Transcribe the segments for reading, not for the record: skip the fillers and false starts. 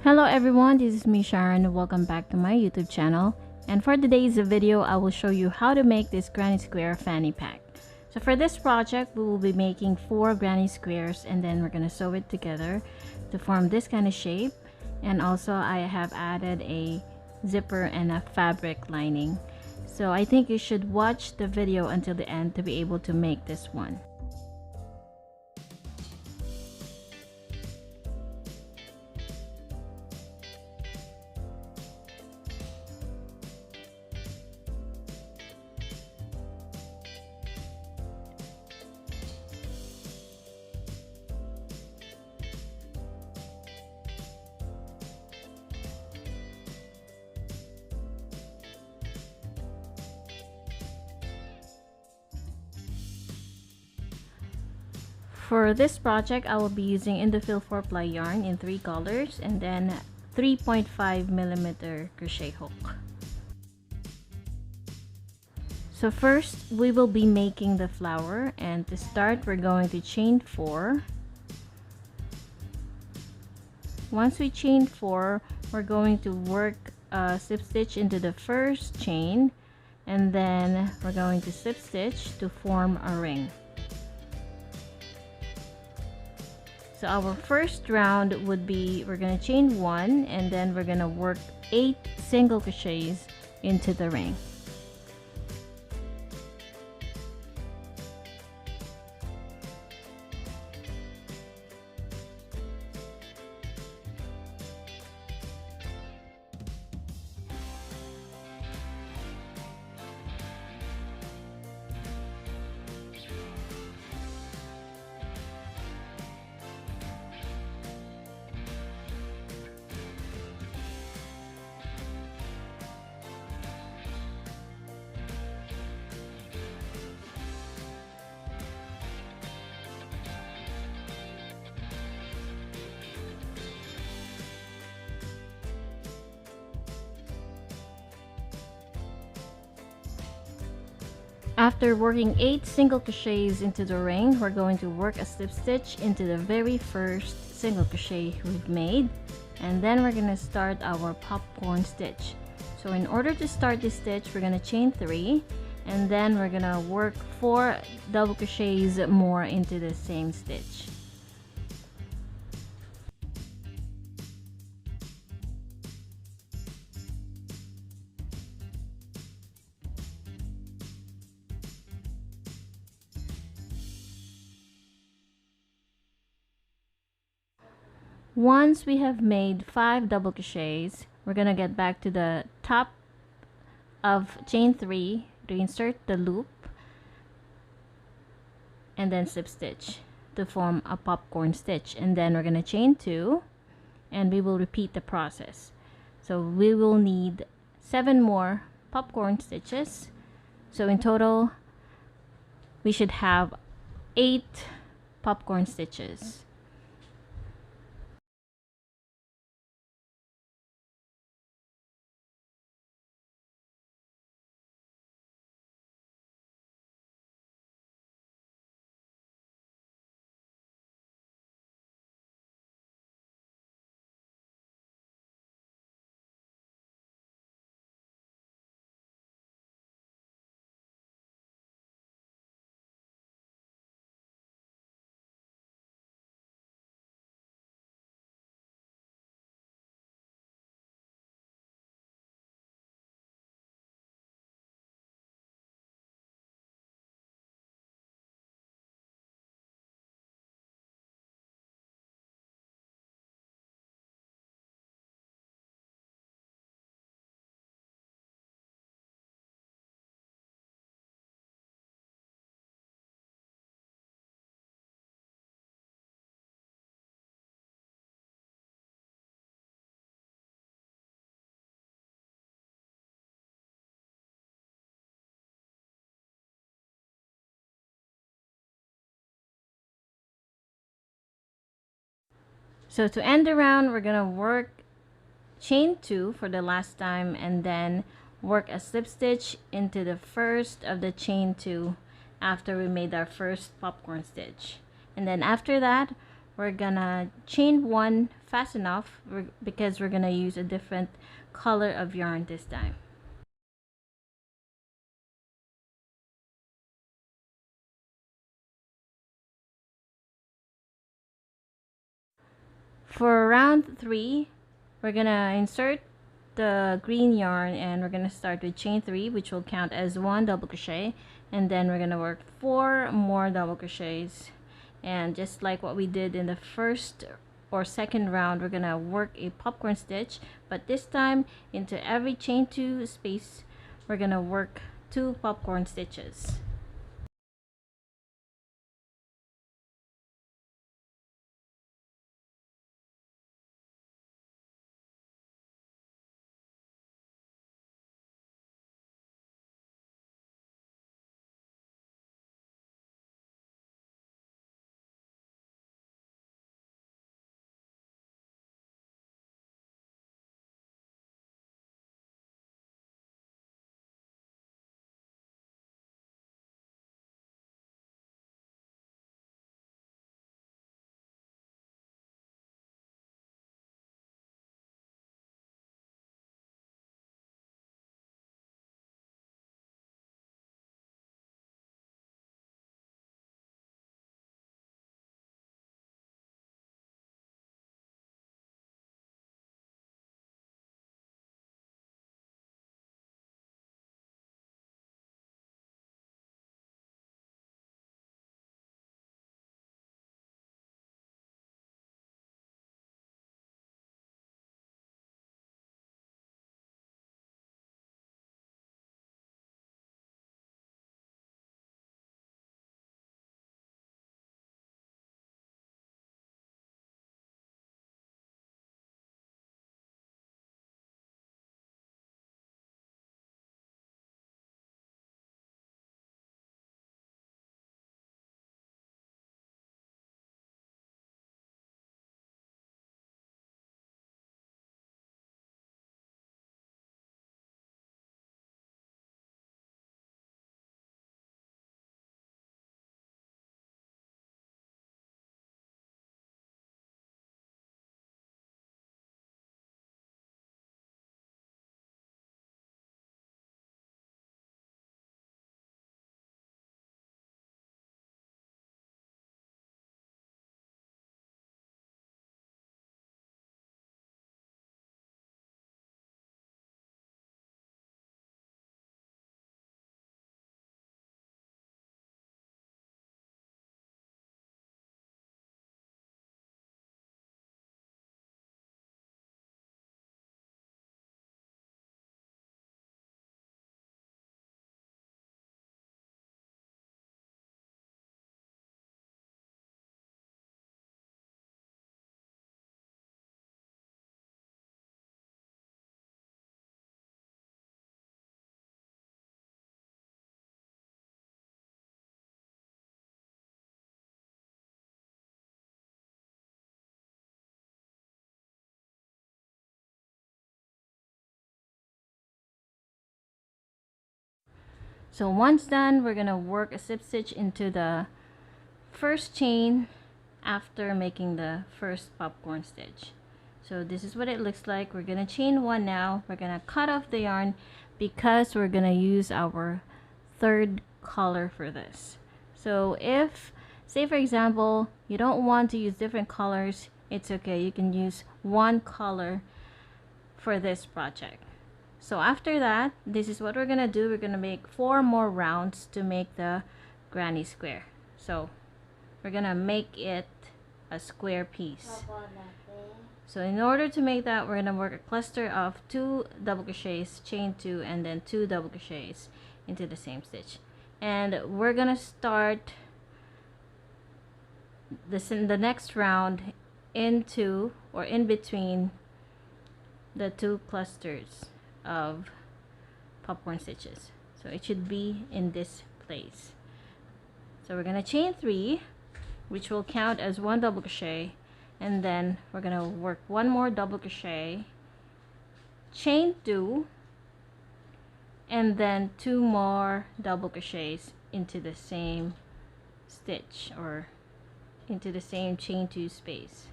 Hello everyone, this is me Sharon. Welcome back to my YouTube channel. And for today's video, I will show you how to make this Granny Square Fanny Pack. So for this project, we will be making 4 granny squares and then we're going to sew it together to form this kind of shape. And also I have added a zipper and a fabric lining. So I think you should watch the video until the end to be able to make this one. For this project, I will be using Indophil 4-ply yarn in 3 colors and then 3.5mm crochet hook. So first, we will be making the flower, and to start, we're going to chain 4. Once we chain 4, we're going to work a slip stitch into the first chain, and then we're going to slip stitch to form a ring. So our first round would be, we're going to chain 1 and then we're going to work 8 single crochets into the ring. After working 8 single crochets into the ring, we're going to work a slip stitch into the very first single crochet we've made, and then we're going to start our popcorn stitch. So in order to start this stitch, we're going to chain 3 and then we're going to work 4 double crochets more into the same stitch. Once we have made 5 double crochets, we're gonna get back to the top of chain 3 to insert the loop and then slip stitch to form a popcorn stitch, and then we're gonna chain 2 and we will repeat the process. So we will need 7 more popcorn stitches. So in total we should have 8 popcorn stitches. So to end the round, we're gonna work chain 2 for the last time and then work a slip stitch into the first of the chain 2 after we made our first popcorn stitch. And then after that, we're gonna chain one fast enough because we're gonna use a different color of yarn this time. For round 3, we're gonna insert the green yarn and we're gonna start with chain 3, which will count as 1 double crochet, and then we're gonna work 4 more double crochets. And just like what we did in the first or second round, we're gonna work a popcorn stitch, but this time into every chain 2 space we're gonna work 2 popcorn stitches. So once done, we're gonna work a slip stitch into the first chain after making the first popcorn stitch. So this is what it looks like. We're gonna chain one now. We're gonna cut off the yarn because we're gonna use our third color for this. So if, say for example, you don't want to use different colors, it's okay. You can use one color for this project. So after that, this is what we're gonna do. We're gonna make 4 more rounds to make the granny square. So we're gonna make it a square piece. So in order to make that, we're gonna work a cluster of 2 double crochets, chain 2, and then 2 double crochets into the same stitch. And we're gonna start this in the next round into or in between the 2 clusters of popcorn stitches. So it should be in this place. So we're gonna chain 3, which will count as 1 double crochet, and then we're gonna work 1 more double crochet, chain 2, and then 2 more double crochets into the same stitch or into the same chain 2 space.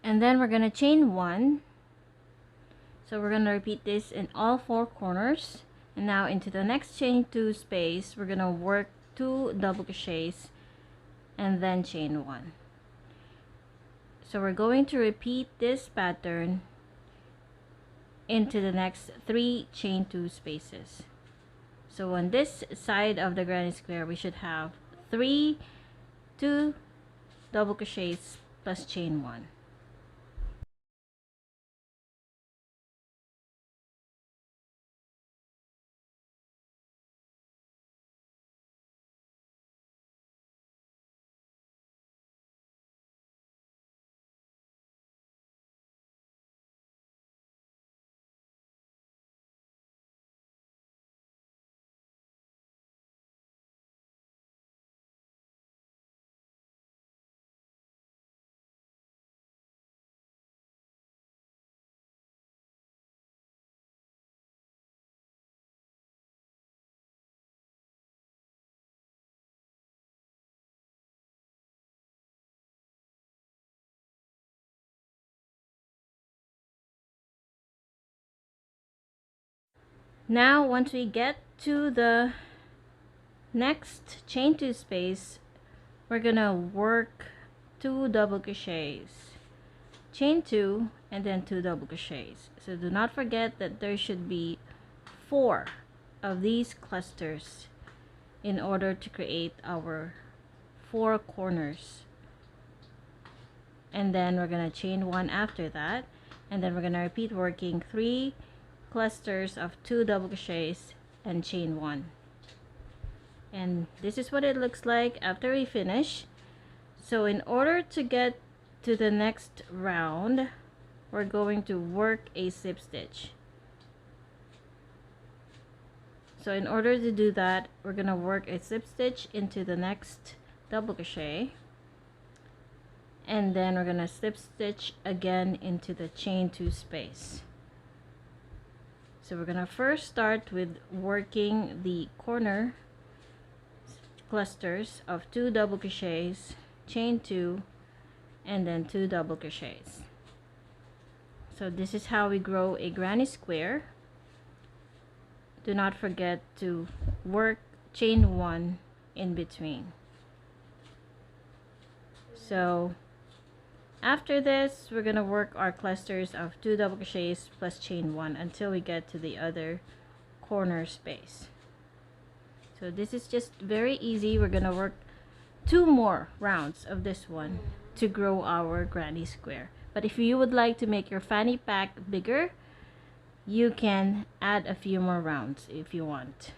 And then we're gonna chain 1. So we're gonna repeat this in all 4 corners. And now into the next chain 2 space, we're gonna work 2 double crochets and then chain 1. So we're going to repeat this pattern into the next 3 chain 2 spaces. So on this side of the granny square, we should have 3 2 double crochets plus chain 1. Now once we get to the next chain 2 space, we're gonna work 2 double crochets, chain 2, and then 2 double crochets. So do not forget that there should be 4 of these clusters in order to create our 4 corners. And then we're gonna chain 1 after that, and then we're gonna repeat working 3 clusters of 2 double crochets and chain 1. And this is what it looks like after we finish. So in order to get to the next round, we're going to work a slip stitch. So in order to do that, we're gonna work a slip stitch into the next double crochet, and then we're gonna slip stitch again into the chain 2 space. So we're gonna first start with working the corner clusters of 2 double crochets, chain 2, and then 2 double crochets. So this is how we grow a granny square. Do not forget to work chain 1 in between. So after this, we're gonna work our clusters of 2 double crochets plus chain 1 until we get to the other corner space. So this is just very easy. We're gonna work 2 more rounds of this one to grow our granny square. But if you would like to make your fanny pack bigger, you can add a few more rounds if you want.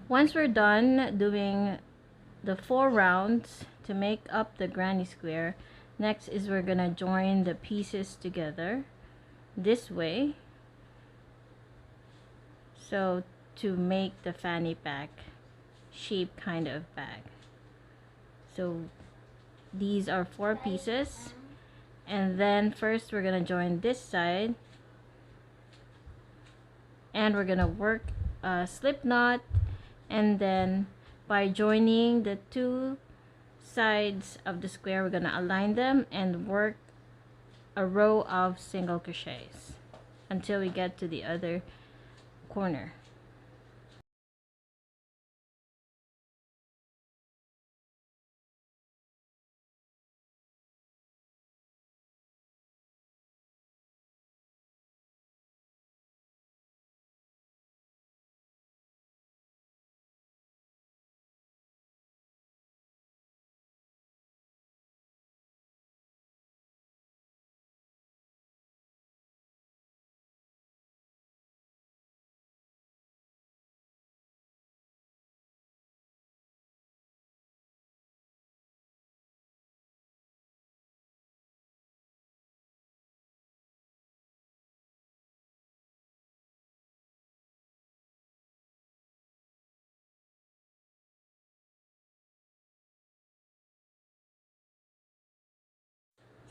Once we're done doing the 4 rounds to make up the granny square, next is we're gonna join the pieces together this way, so to make the fanny pack shape kind of bag. So these are 4 pieces, and then first we're gonna join this side, and we're gonna work a slip knot, and then by joining the 2 sides of the square, we're gonna align them and work a row of single crochets until we get to the other corner.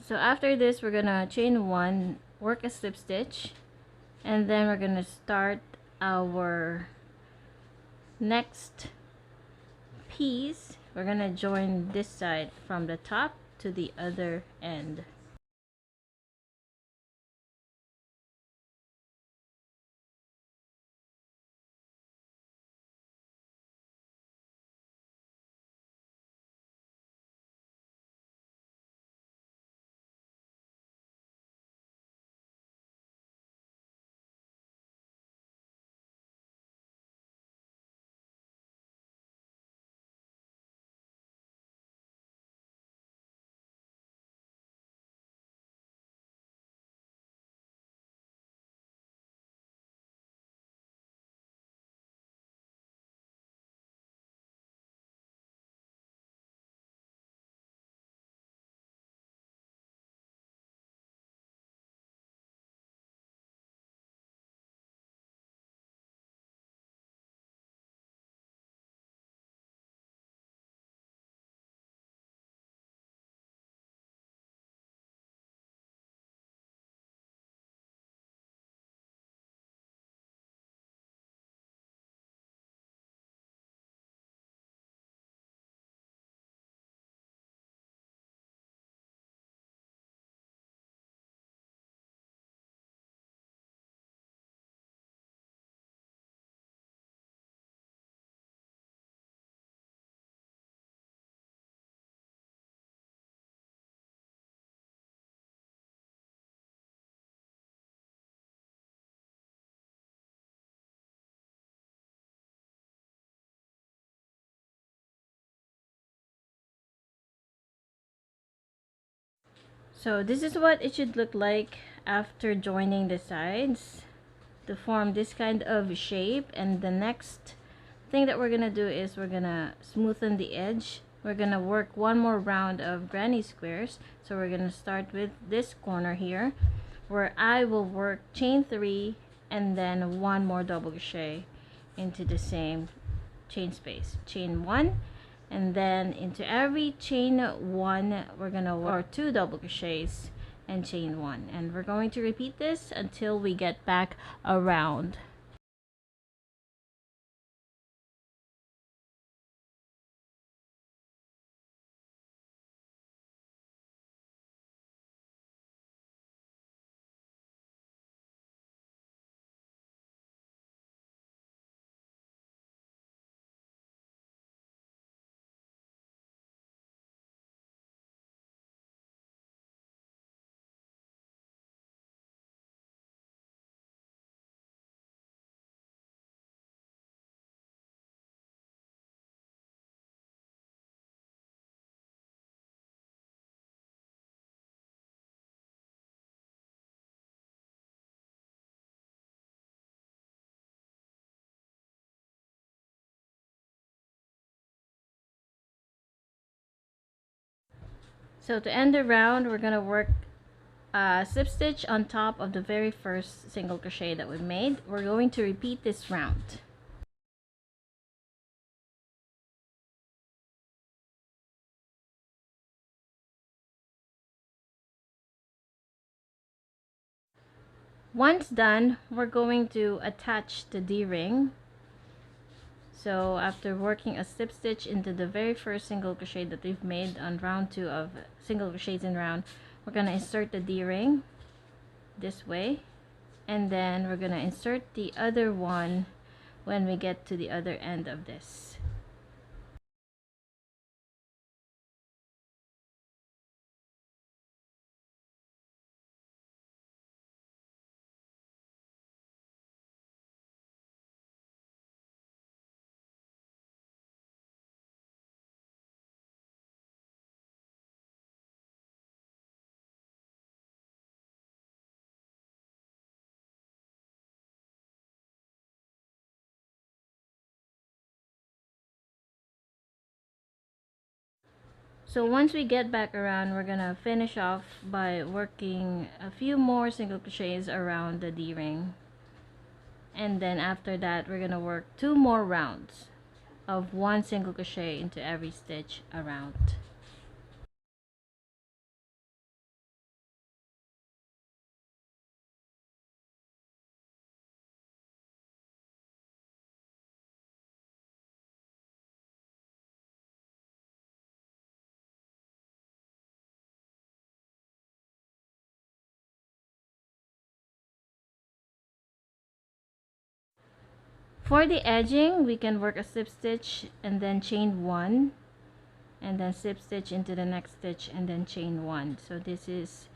So after this, we're gonna chain 1, work a slip stitch, and then we're gonna start our next piece. We're gonna join this side from the top to the other end. So this is what it should look like after joining the sides to form this kind of shape. And the next thing that we're gonna do is we're gonna smoothen the edge. We're gonna work one more round of granny squares. So we're gonna start with this corner here, where I will work chain 3 and then one more double crochet into the same chain space. Chain 1, and then into every chain 1 we're gonna work 2 double crochets and chain 1, and we're going to repeat this until we get back around. So to end the round, we're gonna work a slip stitch on top of the very first single crochet that we made. We're going to repeat this round. Once done, we're going to attach the D-ring. So after working a slip stitch into the very first single crochet that we've made on round 2 of single crochets in round, we're gonna insert the D-ring this way, and then we're gonna insert the other one when we get to the other end of this. So once we get back around, we're gonna finish off by working a few more single crochets around the D-ring, and then after that we're gonna work 2 more rounds of 1 single crochet into every stitch around. For the edging, we can work a slip stitch and then chain 1, and then slip stitch into the next stitch and then chain 1. So this is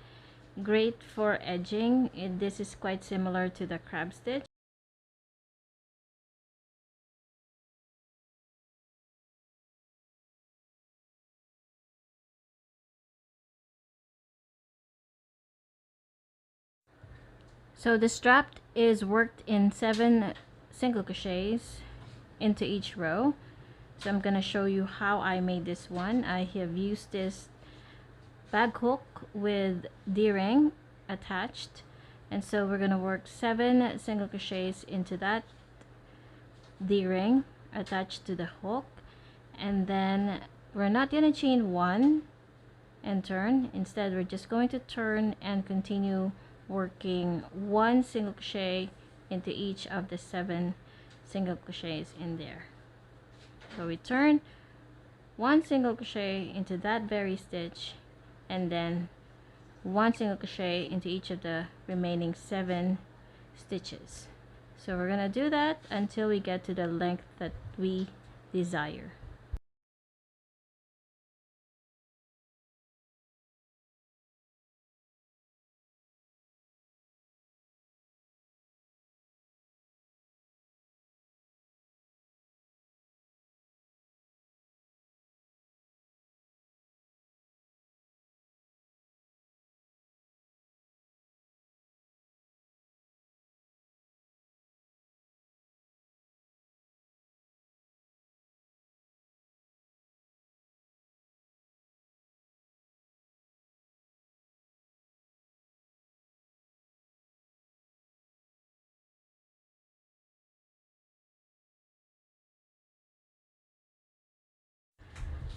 great for edging. This is quite similar to the crab stitch. So the strap is worked in 7 single crochets into each row. So I'm gonna show you how I made this one. I have used this bag hook with D-ring attached, and so we're gonna work 7 single crochets into that D-ring attached to the hook, and then we're not gonna chain 1 and turn. Instead, we're just going to turn and continue working 1 single crochet into each of the 7 single crochets in there. So we turn 1 single crochet into that very stitch, and then 1 single crochet into each of the remaining 7 stitches. So we're gonna do that until we get to the length that we desire.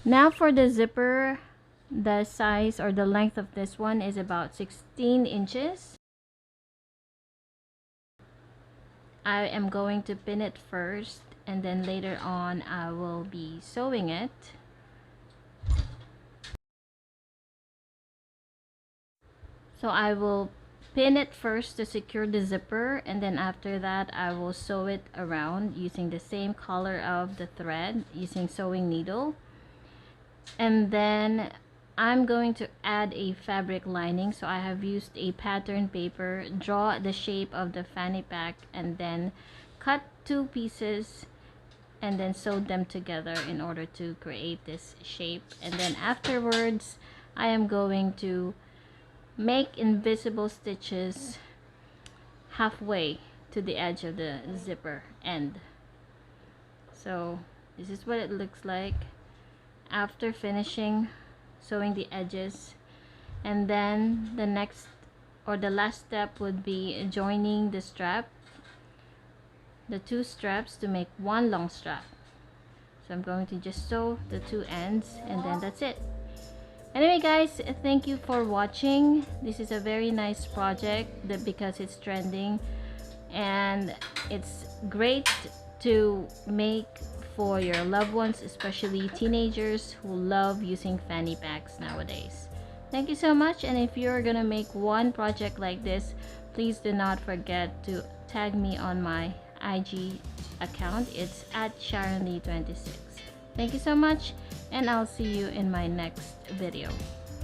Now for the zipper, the size or the length of this one is about 16 inches. I am going to pin it first, and then later on I will be sewing it. So I will pin it first to secure the zipper, and then after that I will sew it around using the same color of the thread, using sewing needle. And then I'm going to add a fabric lining. So I have used a pattern paper, draw the shape of the fanny pack, and then cut 2 pieces and then sew them together in order to create this shape. And then afterwards I am going to make invisible stitches halfway to the edge of the zipper end. So this is what it looks like after finishing sewing the edges. And then the next or the last step would be joining the strap, the 2 straps, to make 1 long strap. So I'm going to just sew the 2 ends, and then that's it. Anyway guys, thank you for watching. This is a very nice project because it's trending, and it's great to make for your loved ones, especially teenagers who love using fanny packs nowadays. Thank you so much, and if you're gonna make one project like this, please do not forget to tag me on my IG account. It's at SharonLee26. Thank you so much, and I'll see you in my next video.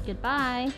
Goodbye.